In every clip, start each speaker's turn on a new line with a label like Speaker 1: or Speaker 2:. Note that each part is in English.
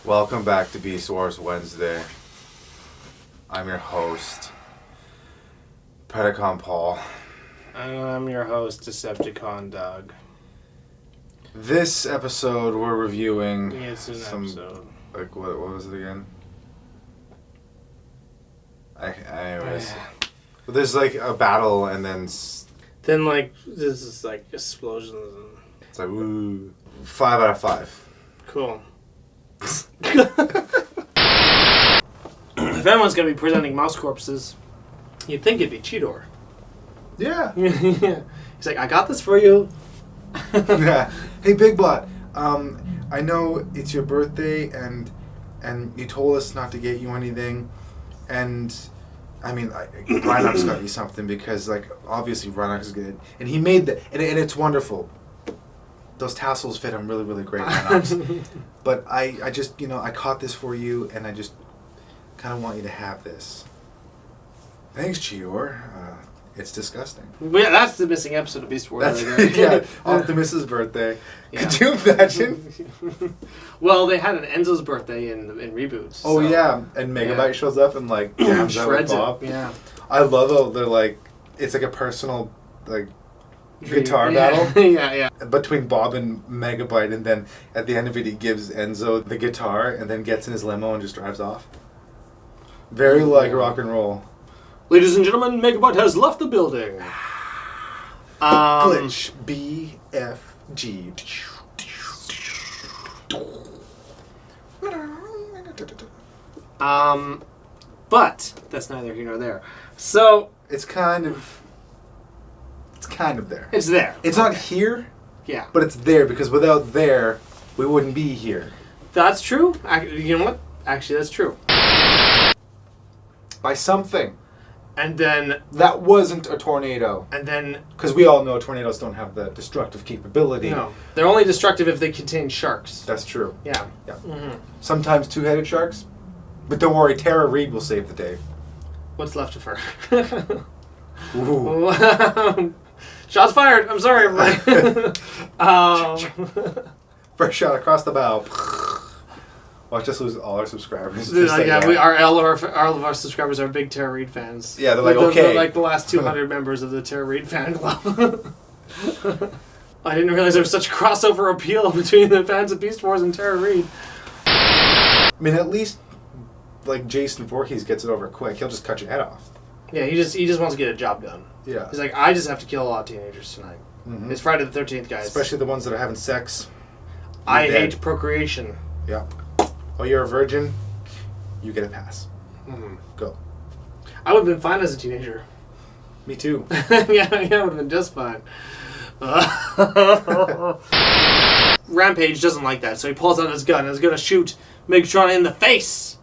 Speaker 1: Welcome back to Beast Wars Wednesday. I'm your host, Predacon Paul.
Speaker 2: And I'm your host, Decepticon Doug.
Speaker 1: This episode, we're reviewing
Speaker 2: It's an episode.
Speaker 1: Like, what was it again? Anyways. There's like a battle and then...
Speaker 2: Then, like, this is like explosions and...
Speaker 1: It's like, woo. 5 out of 5.
Speaker 2: Cool. If anyone's going to be presenting mouse corpses, you'd think it'd be Cheetor.
Speaker 1: Yeah.
Speaker 2: He's like, I got this for you.
Speaker 1: Yeah. Hey, Big Bot. I know it's your birthday and you told us not to get you anything. And, I mean, Rhinox got you something because, like, obviously Rhinox is good. And he made the... And it's wonderful. Those tassels fit him really, really great, Rhinox. But I just, I caught this for you, and I just kind of want you to have this. Thanks, Cheetor. It's disgusting.
Speaker 2: Yeah, that's the missing episode of Beast Wars.
Speaker 1: Yeah, Optimus's birthday. Yeah. Could you imagine?
Speaker 2: Well, they had an Enzo's birthday in reboots.
Speaker 1: Oh, so. Yeah, and Megabyte shows up and, like, jams out with Bob.
Speaker 2: Yeah.
Speaker 1: I love how they're, like, it's like a personal, like, guitar battle.
Speaker 2: Yeah.
Speaker 1: Between Bob and Megabyte, and then at the end of it, he gives Enzo the guitar and then gets in his limo and just drives off. Very like rock and roll.
Speaker 2: Ladies and gentlemen, Megabyte has left the building.
Speaker 1: Glitch BFG.
Speaker 2: But that's neither here nor there. So
Speaker 1: it's kind of there.
Speaker 2: It's there.
Speaker 1: It's not here.
Speaker 2: Yeah.
Speaker 1: But it's there because without there, we wouldn't be here.
Speaker 2: That's true. You know what? Actually, that's true.
Speaker 1: By something.
Speaker 2: And then...
Speaker 1: That wasn't a tornado.
Speaker 2: And then...
Speaker 1: Because we all know tornadoes don't have the destructive capability.
Speaker 2: No. They're only destructive if they contain sharks.
Speaker 1: That's true.
Speaker 2: Yeah.
Speaker 1: Mm-hmm. Sometimes two-headed sharks. But don't worry, Tara Reid will save the day.
Speaker 2: What's left of her?
Speaker 1: Ooh.
Speaker 2: Shots fired. I'm sorry, everybody.
Speaker 1: First shot across the bow. Watch us lose all our subscribers.
Speaker 2: All of our subscribers are big Tara Reid fans.
Speaker 1: Yeah, they're like, okay.
Speaker 2: They're like the last 200 members of the Tara Reid fan club. I didn't realize there was such crossover appeal between the fans of Beast Wars and Tara Reid.
Speaker 1: I mean, at least, like, Jason Voorhees gets it over quick. He'll just cut your head off.
Speaker 2: Yeah, he just wants to get a job done.
Speaker 1: Yeah.
Speaker 2: He's like, I just have to kill a lot of teenagers tonight. Mm-hmm. It's Friday the 13th, guys.
Speaker 1: Especially the ones that are having sex.
Speaker 2: I hate procreation.
Speaker 1: Yeah. Oh, you're a virgin? You get a pass.
Speaker 2: Mm-hmm.
Speaker 1: Go.
Speaker 2: I would have been fine as a teenager.
Speaker 1: Me too.
Speaker 2: yeah, I would have been just fine. Rampage doesn't like that, so he pulls out his gun and is going to shoot Megatron in the face.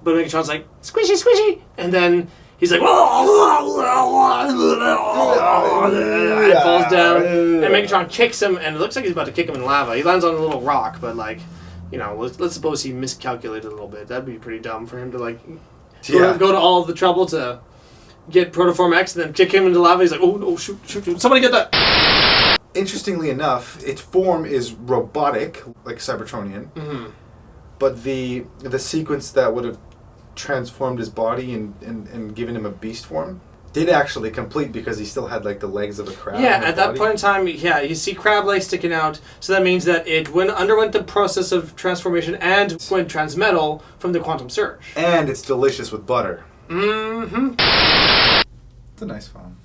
Speaker 2: But Megatron's like, squishy, squishy. And then he's like, and falls down. And Megatron kicks him, and it looks like he's about to kick him in lava. He lands on a little rock, but, like, let's suppose he miscalculated a little bit. That'd be pretty dumb for him to, like, go to all the trouble to get Protoform X and then kick him into lava. He's like, oh, no, shoot. Somebody get that.
Speaker 1: Interestingly enough, its form is robotic, like Cybertronian. Mm-hmm. But the sequence that would have transformed his body and given him a beast form did actually complete because he still had, like, the legs of a crab.
Speaker 2: Yeah, at that point in time, you see crab legs sticking out, so that means that it underwent the process of transformation and went transmetal from the quantum surge.
Speaker 1: And it's delicious with butter.
Speaker 2: Mm-hmm.
Speaker 1: It's a nice phone.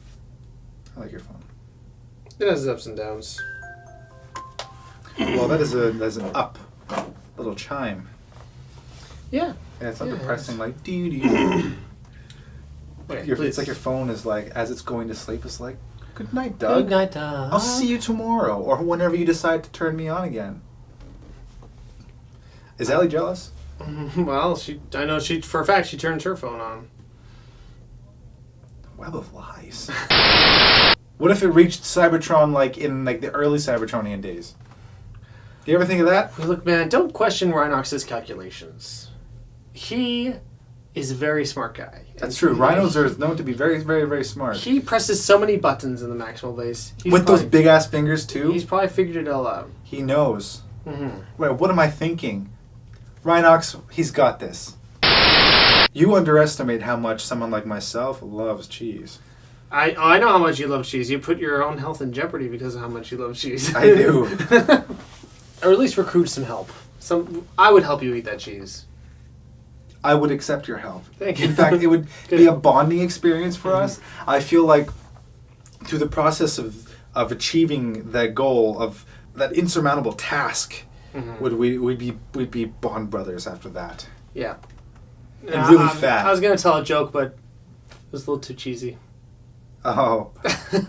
Speaker 1: I like your phone.
Speaker 2: It has its ups and downs.
Speaker 1: Well, that's an up. Little chime.
Speaker 2: Yeah.
Speaker 1: And it's not depressing, like, doo-doo.
Speaker 2: Okay,
Speaker 1: it's like your phone is like, as it's going to sleep, it's like, good night, Doug.
Speaker 2: Good night, Doug.
Speaker 1: I'll see you tomorrow, or whenever you decide to turn me on again. Is Allie jealous?
Speaker 2: Well, I know for a fact she turns her phone on.
Speaker 1: Web of lies. What if it reached Cybertron, like, in, like, the early Cybertronian days? Do you ever think of that?
Speaker 2: Look, man, don't question Rhinox's calculations. He is a very smart guy.
Speaker 1: That's true. Rhinos are known to be very, very, very smart.
Speaker 2: He presses so many buttons in the maximal base.
Speaker 1: With those big-ass fingers, too?
Speaker 2: He's probably figured it all out.
Speaker 1: He knows. Mm-hmm. Wait, what am I thinking? Rhinox, he's got this. You underestimate how much someone like myself loves cheese.
Speaker 2: I know how much you love cheese. You put your own health in jeopardy because of how much you love cheese.
Speaker 1: I do.
Speaker 2: Or at least recruit some help. I would help you eat that cheese.
Speaker 1: I would accept your help.
Speaker 2: Thank you.
Speaker 1: In fact, it would be a bonding experience for us. I feel like through the process of achieving that goal, of that insurmountable task, we'd be bond brothers after that.
Speaker 2: Yeah.
Speaker 1: And really fat.
Speaker 2: I was going to tell a joke, but it was a little too cheesy.
Speaker 1: Oh.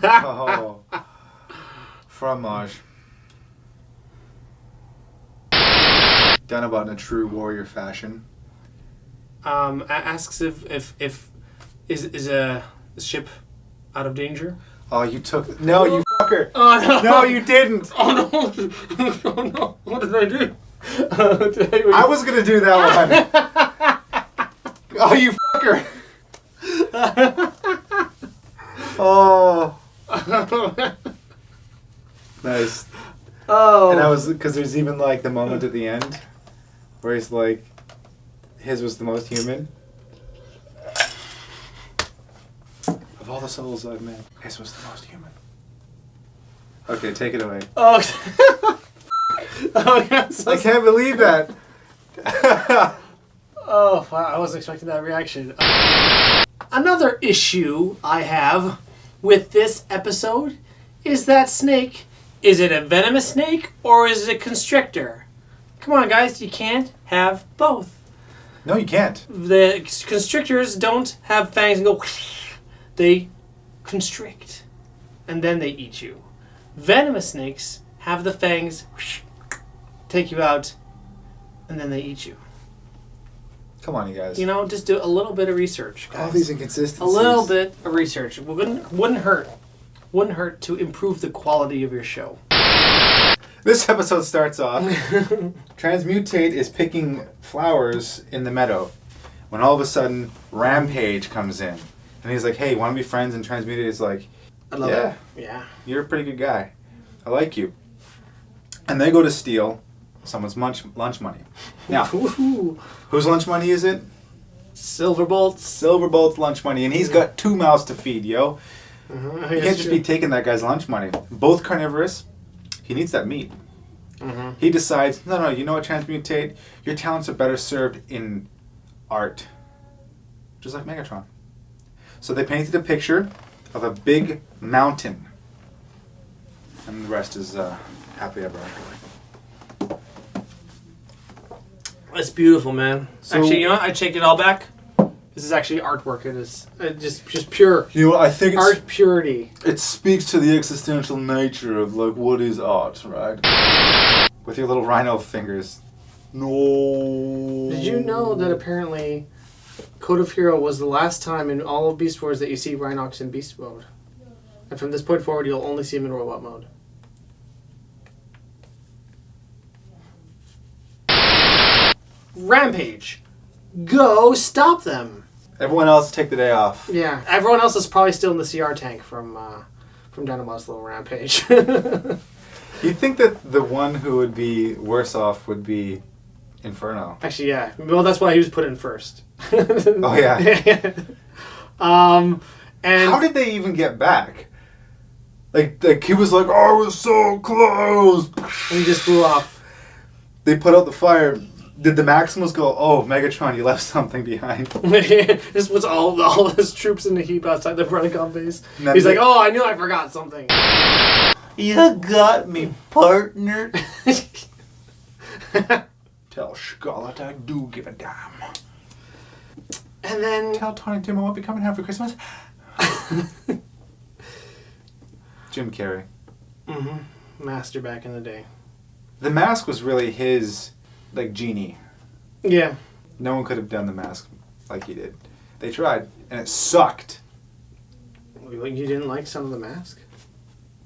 Speaker 1: Oh. Fromage. Done about in a true warrior fashion.
Speaker 2: Asks if is a ship out of danger?
Speaker 1: Oh, you took... No, you fucker.
Speaker 2: Oh, no.
Speaker 1: No, you didn't.
Speaker 2: Oh, no. Oh, no. What did I do?
Speaker 1: I was going to do that one. Oh, you fucker. Oh. Nice.
Speaker 2: Oh.
Speaker 1: And I was... Because there's even, like, the moment at the end where he's like... His was the most human. Of all the souls I've met, his was the most human. Okay, take it away.
Speaker 2: Oh, oh God,
Speaker 1: I can't believe that.
Speaker 2: Oh, wow, I wasn't expecting that reaction. Another issue I have with this episode is that snake. Is it a venomous snake or is it a constrictor? Come on, guys, you can't have both.
Speaker 1: No, you can't.
Speaker 2: The constrictors don't have fangs and go. They constrict, and then they eat you. Venomous snakes have the fangs, take you out, and then they eat you.
Speaker 1: Come on, you guys.
Speaker 2: You know, just do a little bit of research, guys.
Speaker 1: All these inconsistencies.
Speaker 2: A little bit of research. Wouldn't hurt. Wouldn't hurt to improve the quality of your show.
Speaker 1: This episode starts off. Transmutate is picking flowers in the meadow when all of a sudden Rampage comes in. And he's like, hey, want to be friends? And Transmutate is like,
Speaker 2: I love it. Yeah.
Speaker 1: You're a pretty good guy. I like you. And they go to steal someone's lunch money. Now, whose lunch money is it?
Speaker 2: Silverbolt's.
Speaker 1: Silverbolt's lunch money. And he's got 2 mouths to feed, yo.
Speaker 2: Uh-huh,
Speaker 1: You can't just be taking that guy's lunch money. Both carnivorous. He needs that meat. He decides, no, you know what, Transmutate? Your talents are better served in art. Just like Megatron. So they painted a picture of a big mountain. And the rest is happy ever after.
Speaker 2: That's beautiful, man.
Speaker 1: So,
Speaker 2: actually, you know what? I take it all back. This is actually artwork. It is just pure.
Speaker 1: You know, I think
Speaker 2: art purity.
Speaker 1: It speaks to the existential nature of like what is art, right? With your little rhino fingers. No.
Speaker 2: Did you know that apparently Code of Hero was the last time in all of Beast Wars that you see Rhinox in Beast Mode? And from this point forward, you'll only see him in Robot Mode. Rampage. Go stop them.
Speaker 1: Everyone else take the day off.
Speaker 2: Yeah, everyone else is probably still in the CR tank from Dinobot's little Rampage.
Speaker 1: You'd think that the one who would be worse off would be Inferno.
Speaker 2: Actually, yeah. Well, that's why he was put in first.
Speaker 1: Oh, yeah.
Speaker 2: And
Speaker 1: how did they even get back? Like he was like, oh, I was so close.
Speaker 2: And he just flew off.
Speaker 1: They put out the fire. Did the Maximus go, oh, Megatron, you left something behind?
Speaker 2: This was all his troops in the heap outside the Predacon base. He's like, oh, I knew I forgot something.
Speaker 1: You got me, partner. Tell Scarlet I do give a damn.
Speaker 2: And then...
Speaker 1: Tell Tony Tim I won't be coming home for Christmas. Jim Carrey.
Speaker 2: Master back in the day.
Speaker 1: The mask was really his... like genie.
Speaker 2: Yeah.
Speaker 1: No one could have done the mask like he did. They tried, and it sucked.
Speaker 2: You didn't like Son of the Mask?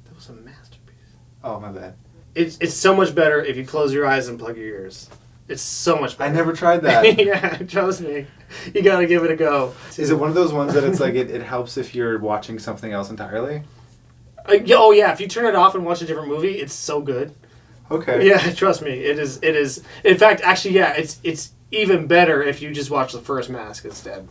Speaker 2: That was a masterpiece.
Speaker 1: Oh, my bad.
Speaker 2: It's so much better if you close your eyes and plug your ears. It's so much better.
Speaker 1: I never tried that.
Speaker 2: Yeah, trust me. You gotta give it a go.
Speaker 1: Is it one of those ones that it's like it helps if you're watching something else entirely?
Speaker 2: Oh yeah, if you turn it off and watch a different movie, it's so good.
Speaker 1: Okay.
Speaker 2: Yeah, trust me, it is. It is. In fact, actually, yeah, it's even better if you just watch the first mask instead.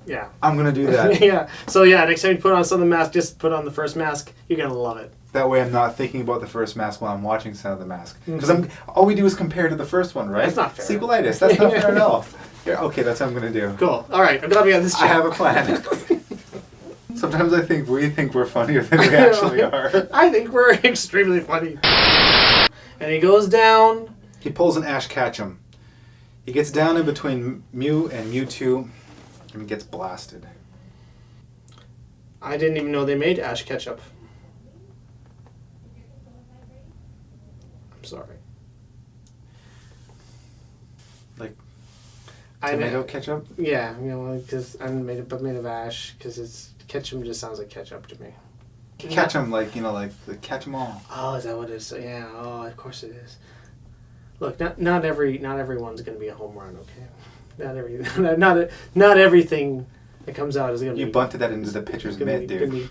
Speaker 2: Yeah.
Speaker 1: I'm gonna do that.
Speaker 2: Yeah. So yeah, next time you put on Son of the Mask, just put on the first mask. You're gonna love it.
Speaker 1: That way I'm not thinking about the first mask while I'm watching Son of the Mask. Because all we do is compare to the first one, right?
Speaker 2: That's not fair.
Speaker 1: Sequelitis. That's not fair at all. Yeah, okay, that's what I'm going to do.
Speaker 2: Cool. All right, I'm glad we got this chat.
Speaker 1: I have a plan. Sometimes I think we think we're funnier than we actually are.
Speaker 2: I think we're extremely funny. And he goes down.
Speaker 1: He pulls an Ash Ketchum. He gets down in between Mew and Mewtwo and gets blasted.
Speaker 2: I didn't even know they made Ash Ketchup. I'm sorry.
Speaker 1: Like
Speaker 2: I
Speaker 1: tomato ketchup?
Speaker 2: Yeah, you know, because I'm made of ash. Because it's ketchup just sounds like ketchup to me.
Speaker 1: Ketchum, like the catch 'em all.
Speaker 2: Oh, is that what it is? Yeah. Oh, of course it is. Look, not everyone's gonna be a home run. Okay, not everything that comes out is gonna be.
Speaker 1: You bunted that into the pitcher's mitt, dude.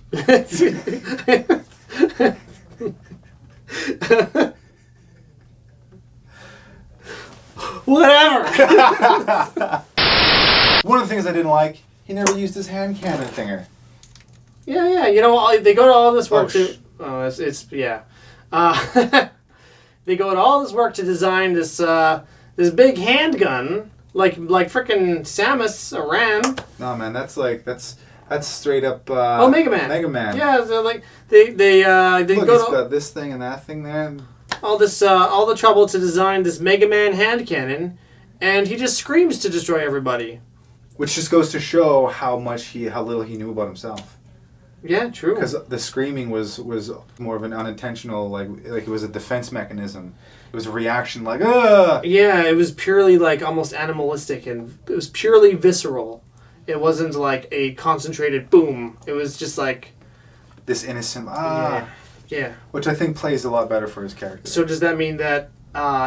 Speaker 2: Whatever.
Speaker 1: One of the things I didn't like, he never used his hand cannon thinger.
Speaker 2: Yeah. You know, they go to all this work
Speaker 1: Oh,
Speaker 2: to. Oh, it's yeah. They go to all this work to design this this big handgun, like frickin' Samus Aran.
Speaker 1: No man, that's straight up.
Speaker 2: Mega Man.
Speaker 1: Mega Man.
Speaker 2: Yeah, so like they
Speaker 1: Look,
Speaker 2: go
Speaker 1: he's
Speaker 2: to
Speaker 1: got this thing and that thing there.
Speaker 2: all the trouble to design this Mega Man hand cannon, and he just screams to destroy everybody.
Speaker 1: Which just goes to show how little he knew about himself.
Speaker 2: Yeah, true.
Speaker 1: Because the screaming was more of an unintentional, like it was a defense mechanism. It was a reaction, like ugh.
Speaker 2: Yeah, it was purely like almost animalistic, and it was purely visceral. It wasn't like a concentrated boom. It was just like
Speaker 1: This innocent
Speaker 2: yeah.
Speaker 1: Which I think plays a lot better for his character.
Speaker 2: So does that mean that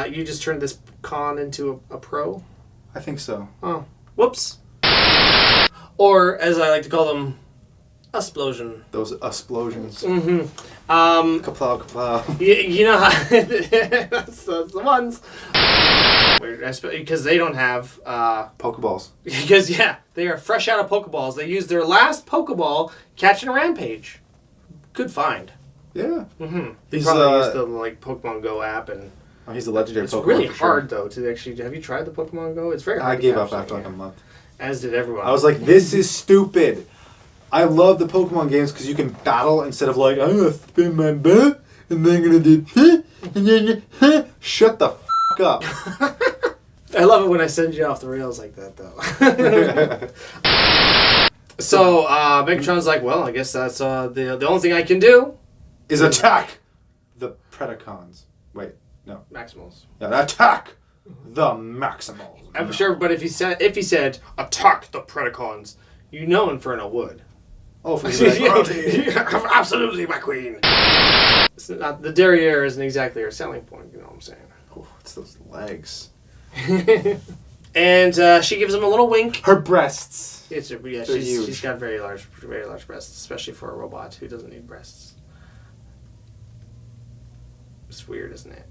Speaker 2: you just turned this con into a pro?
Speaker 1: I think so.
Speaker 2: Oh, whoops. Or as I like to call them, explosion.
Speaker 1: Those explosions.
Speaker 2: Mm-hmm.
Speaker 1: Kaplow, kaplow.
Speaker 2: You know how that's the ones. Because they don't have
Speaker 1: Pokeballs.
Speaker 2: Because they are fresh out of Pokeballs. They used their last Pokeball catching a Rampage. Good find.
Speaker 1: Yeah.
Speaker 2: Mm-hmm. They
Speaker 1: He's,
Speaker 2: probably used the Pokemon Go app, and
Speaker 1: he's the legendary
Speaker 2: it's
Speaker 1: Pokemon.
Speaker 2: really
Speaker 1: for sure.
Speaker 2: hard though to actually. Have you tried the Pokemon Go? It's very hard.
Speaker 1: I
Speaker 2: to
Speaker 1: gave
Speaker 2: catch
Speaker 1: up after
Speaker 2: them,
Speaker 1: like a month.
Speaker 2: As did everyone.
Speaker 1: I was like, this is stupid. I love the Pokemon games because you can battle instead of like, I'm gonna spin my butt and then I'm gonna do and then shut the f up.
Speaker 2: I love it when I send you off the rails like that, though. So Megatron's like, well, I guess that's the only thing I can do
Speaker 1: Is attack the Predacons. Wait, no.
Speaker 2: Maximals.
Speaker 1: Yeah, attack the Maximals.
Speaker 2: I'm sure, but if he said attack the Predacons, you know Inferno would.
Speaker 1: Oh, for sure.
Speaker 2: Absolutely, my queen. It's not, the derriere isn't exactly her selling point. You know what I'm saying?
Speaker 1: Oh, it's those legs.
Speaker 2: And she gives him a little wink.
Speaker 1: Her breasts.
Speaker 2: She's got very large breasts, especially for a robot who doesn't need breasts. It's weird, isn't it?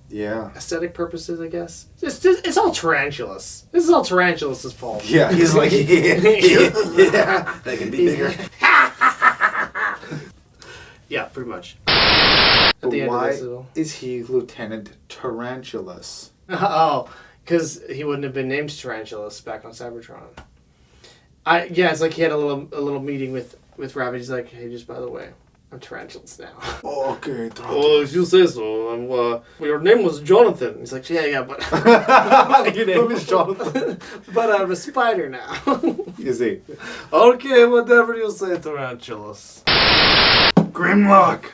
Speaker 1: Yeah.
Speaker 2: Aesthetic purposes, I guess. It's all Tarantulas. This is all Tarantulas' fault.
Speaker 1: Yeah, he's like, yeah, they can be bigger.
Speaker 2: Yeah, pretty much.
Speaker 1: But
Speaker 2: the end of
Speaker 1: why
Speaker 2: this little-
Speaker 1: is he Lieutenant Tarantulas?
Speaker 2: Oh, because he wouldn't have been named Tarantulas back on Cybertron. It's like he had a little meeting with Rabbit. He's like, hey, just by the way, I'm Tarantulas now.
Speaker 1: Okay,
Speaker 2: Oh, if you say so. Your name was Jonathan. He's like, yeah, but
Speaker 1: Your name is Jonathan.
Speaker 2: but I'm a spider now.
Speaker 1: Is he?
Speaker 2: Okay, whatever you say, Tarantulas.
Speaker 1: Grimlock.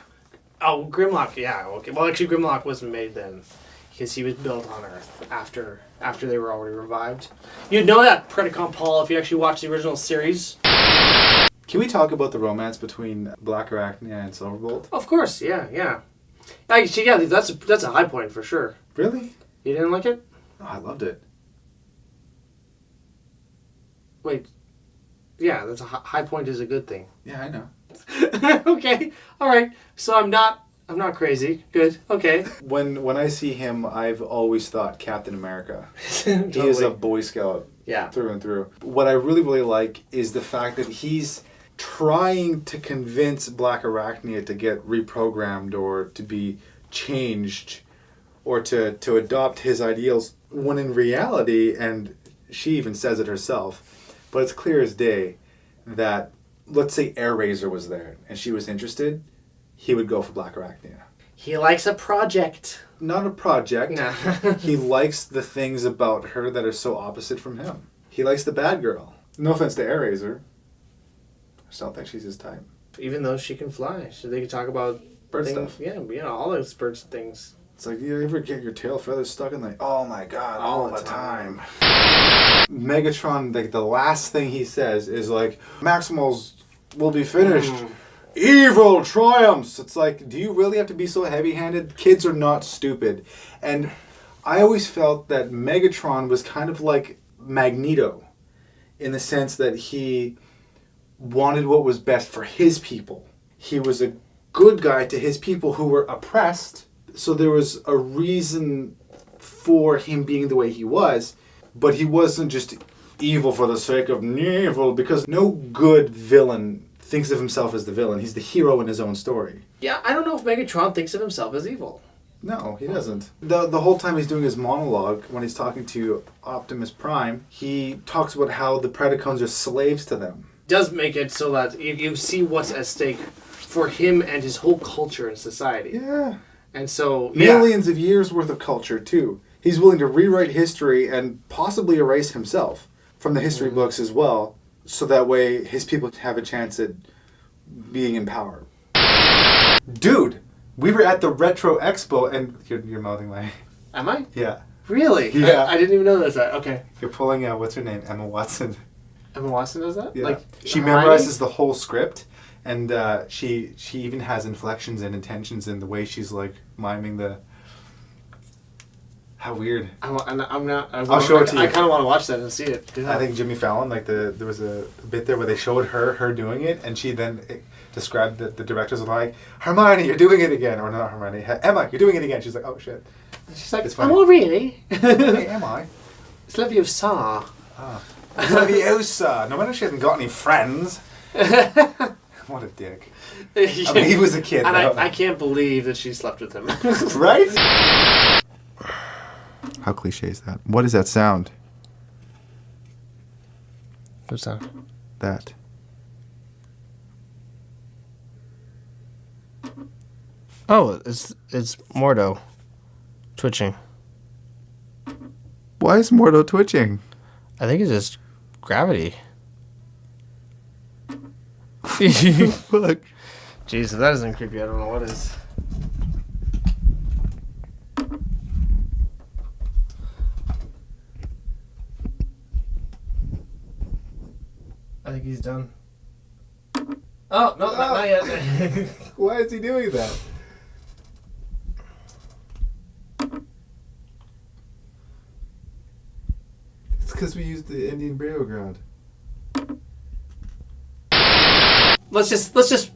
Speaker 2: Oh, Grimlock, yeah, okay. Well, actually, Grimlock wasn't made then, because he was built on Earth after they were already revived. You'd know that, Predacon Paul, if you actually watched the original series.
Speaker 1: Can we talk about the romance between Black Arachnia and Silverbolt?
Speaker 2: Of course, yeah. Actually, yeah, that's a high point for sure.
Speaker 1: Really?
Speaker 2: You didn't like it?
Speaker 1: Oh, I loved it.
Speaker 2: Wait. Yeah, that's a high point is a good thing.
Speaker 1: Yeah, I know.
Speaker 2: Okay, all right. So I'm not I'm not crazy. Good. Okay.
Speaker 1: When I see him, I've always thought Captain America.
Speaker 2: Totally.
Speaker 1: He is a Boy Scout
Speaker 2: Yeah.
Speaker 1: through and through. What I really, really like is the fact that he's trying to convince Black Arachnia to get reprogrammed or to be changed or to adopt his ideals, when in reality, and she even says it herself, but it's clear as day that, let's say AirRaiser was there and she was interested, he would go for Black Arachnia.
Speaker 2: He likes a project.
Speaker 1: Not a project.
Speaker 2: No.
Speaker 1: He likes the things about her that are so opposite from him. He likes the bad girl. No offense to AirRaiser. I just don't think she's his type.
Speaker 2: Even though she can fly, so they can talk about
Speaker 1: Bird
Speaker 2: things.
Speaker 1: stuff.
Speaker 2: Yeah, all those birds things.
Speaker 1: It's like, you ever get your tail feathers stuck in like, oh my god, all the time. Megatron, like the last thing he says is like, Maximals will be finished. Evil triumphs. It's like, do you really have to be so heavy-handed? Kids are not stupid. And I always felt that Megatron was kind of like Magneto, in the sense that he wanted what was best for his people. He was a good guy to his people who were oppressed, so there was a reason for him being the way he was, but he wasn't just evil for the sake of evil, because no good villain thinks of himself as the villain. He's the hero in his own story.
Speaker 2: Yeah, I don't know if Megatron thinks of himself as evil.
Speaker 1: No, he doesn't. The whole time he's doing his monologue, when he's talking to Optimus Prime, he talks about how the Predacons are slaves to them.
Speaker 2: Does make it so that you see what's at stake for him and his whole culture and society.
Speaker 1: Yeah.
Speaker 2: And so,
Speaker 1: Millions of years worth of culture, too. He's willing to rewrite history and possibly erase himself from the history books as well, so that way his people have a chance at being in power. Dude, we were at the Retro Expo, and you're mouthing my...
Speaker 2: Am I?
Speaker 1: Yeah.
Speaker 2: Really?
Speaker 1: Yeah.
Speaker 2: I didn't even know that. Okay.
Speaker 1: You're pulling out, what's her name? Emma Watson.
Speaker 2: Emma Watson does that?
Speaker 1: Yeah.
Speaker 2: Like,
Speaker 1: she
Speaker 2: Hermione?
Speaker 1: memorizes the whole script, and she even has inflections and intentions in the way she's like miming the... How weird.
Speaker 2: I'll
Speaker 1: show it to you.
Speaker 2: I kind of want to watch that and see it. Yeah.
Speaker 1: I think Jimmy Fallon, like there was a bit there where they showed her doing it, and she then described that the directors were like, Hermione, you're doing it again. Or not Hermione, Emma, you're doing it again. She's like, oh shit.
Speaker 2: She's like,
Speaker 1: It's funny.
Speaker 2: oh really?
Speaker 1: Hey, am I?
Speaker 2: It's Leviosa.
Speaker 1: Leviosa. No wonder she hasn't got any friends. What a dick. I mean, he was a kid.
Speaker 2: And
Speaker 1: though.
Speaker 2: I can't believe that she slept with him.
Speaker 1: Right? How cliche is that? What is that sound?
Speaker 2: What's that?
Speaker 1: That.
Speaker 2: Oh, it's Mordo twitching.
Speaker 1: Why is Mordo twitching?
Speaker 2: I think it's just gravity.
Speaker 1: Fuck.
Speaker 2: Jeez, if that isn't creepy, I don't know what is. I think he's done. Oh, no, not yet.
Speaker 1: Why is he doing that? It's because we used the Indian burial ground.
Speaker 2: Let's just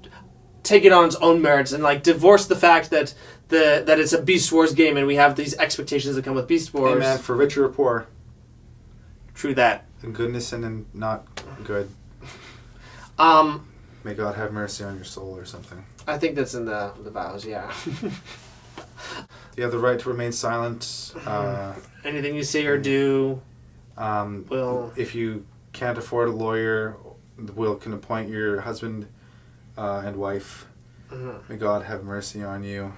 Speaker 2: take it on its own merits and like divorce the fact that that it's a Beast Wars game and we have these expectations that come with Beast Wars.
Speaker 1: Hey man, for rich or poor.
Speaker 2: True that.
Speaker 1: In goodness and in not good. May God have mercy on your soul or something.
Speaker 2: I think that's in the vows, yeah.
Speaker 1: You have the right to remain silent.
Speaker 2: Anything you say or do will...
Speaker 1: If you can't afford a lawyer, the will can appoint your husband and wife.
Speaker 2: Mm-hmm.
Speaker 1: May God have mercy on you.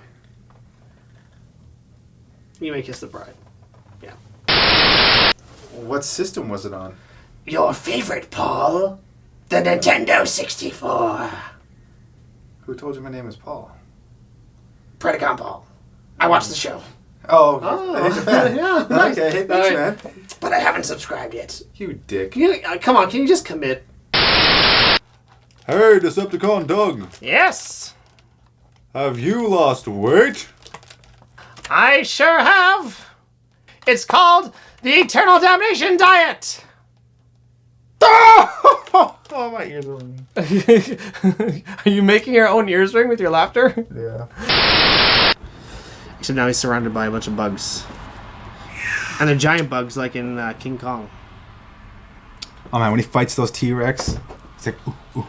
Speaker 2: You may kiss the bride. Yeah.
Speaker 1: What system was it on?
Speaker 2: Your favorite, Paul? The Nintendo 64.
Speaker 1: Who told you my name is Paul?
Speaker 2: Predacon Paul. I watched the show.
Speaker 1: Oh,
Speaker 2: Oh.
Speaker 1: fan.
Speaker 2: Yeah, nice.
Speaker 1: Okay, hey, thanks,
Speaker 2: All right.
Speaker 1: man.
Speaker 2: But I haven't subscribed yet.
Speaker 1: You dick.
Speaker 2: Come on, can you just commit?
Speaker 1: Hey, Decepticon Doug.
Speaker 2: Yes.
Speaker 1: Have you lost weight?
Speaker 2: I sure have. It's called the Eternal Damnation Diet.
Speaker 1: Oh, my ears are ringing.
Speaker 2: Are you making your own ears ring with your laughter?
Speaker 1: Yeah.
Speaker 2: So now he's surrounded by a bunch of bugs. And they're giant bugs like in King Kong.
Speaker 1: Oh man, when he fights those T-Rex, it's like, ooh, ooh.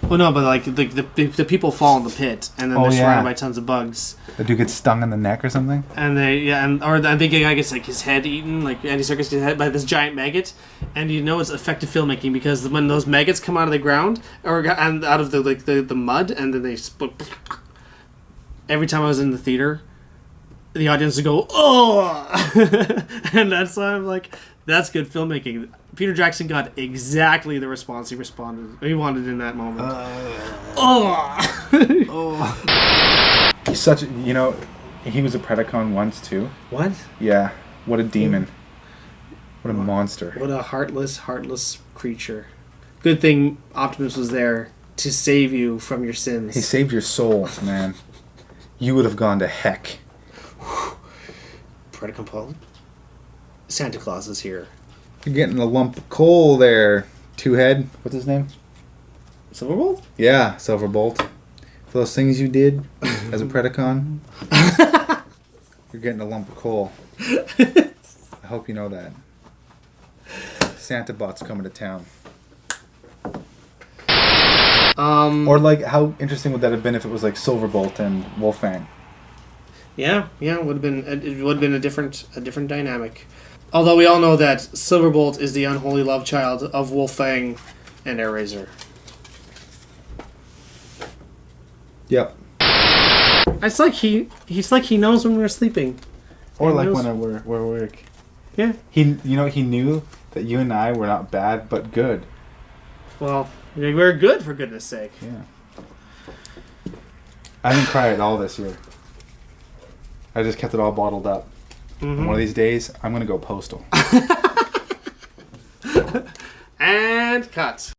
Speaker 2: Well, no, but like the people fall in the pit, and then they're surrounded by tons of bugs.
Speaker 1: The dude gets stung in the neck or something.
Speaker 2: And I think I guess like his head eaten, like Andy Serkis gets hit by this giant maggot, and you know it's effective filmmaking because when those maggots come out of the ground and out of the mud, and then they split. Every time I was in the theater, the audience would go, "Oh!" And that's why I'm like, that's good filmmaking. Peter Jackson got exactly the response he wanted in that moment. He's
Speaker 1: such, he was a Predacon once too.
Speaker 2: What?
Speaker 1: Yeah. What a demon. What a monster.
Speaker 2: What a heartless creature. Good thing Optimus was there to save you from your sins.
Speaker 1: He saved your soul, man. You would have gone to heck.
Speaker 2: Predacon Paul. Santa Claus is here.
Speaker 1: You're getting a lump of coal there, Two-Head. What's his name?
Speaker 2: Silverbolt?
Speaker 1: Yeah, Silverbolt. For those things you did as a Predacon, you're getting a lump of coal. I hope you know that. Santa Bot's coming to town. Or like, how interesting would that have been if it was like Silverbolt and Wolfang?
Speaker 2: Yeah, it would have been a different dynamic. Although we all know that Silverbolt is the unholy love child of Wolfang and Airraiser.
Speaker 1: Yep.
Speaker 2: It's like he knows when we're sleeping.
Speaker 1: Or like when we're awake.
Speaker 2: Yeah.
Speaker 1: He knew that you and I were not bad but good.
Speaker 2: Well, we're good for goodness sake.
Speaker 1: Yeah. I didn't cry at all this year. I just kept it all bottled up. Mm-hmm. One of these days, I'm going to go postal.
Speaker 2: And cut.